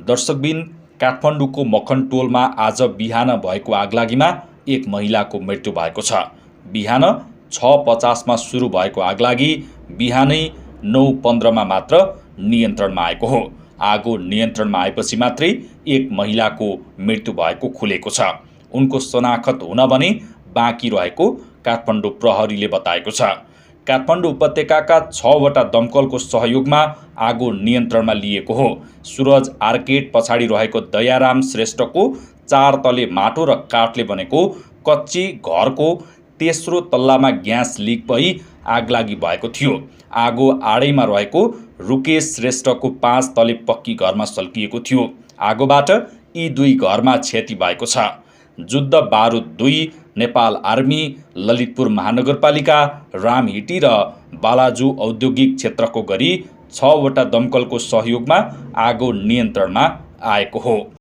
दर्शकबिन, काठमाडौँको मखनटोलमा आज बिहान भएको आगलागीमा एक महिलाको मृत्यु भएको छ। बिहान 6:50 मा सुरु भएको आगलागी बिहानै 9:15 मा मात्र नियन्त्रणमा आएको हो। आगो नियन्त्रणमा आएपछि मात्रै एक महिलाको मृत्यु भएको खुलेको छ। उनको शनाखत हुन भने बाँकी रहेको काठमाडौँ प्रहरीले बताएको छ। काठमाडौँ उपत्यकाका 6वटा दमकलको सहयोगमा आगो नियन्त्रणमा लिएको हो। सुरज आर्केड पछाडि रहेको दयाराम श्रेष्ठको 4 तले माटो र काठले बनेको कच्ची घरको तेस्रो तल्लामा ग्यास लिक भई आगलागी भएको थियो। आगो आडैमा रहेको रुकेश श्रेष्ठको 5 तले पक्की घरमा सल्किएको थियो। आगोबाट यी 2 घरमा क्षति भएको छ। जुद्ध बारुद 2, नेपाल आर्मी, ललितपुर महानगरपालिका, रामहिटी र बालाजु औद्योगिक क्षेत्रको गरी 6वटा दमकलको सहयोगमा आगो नियन्त्रणमा आएको हो।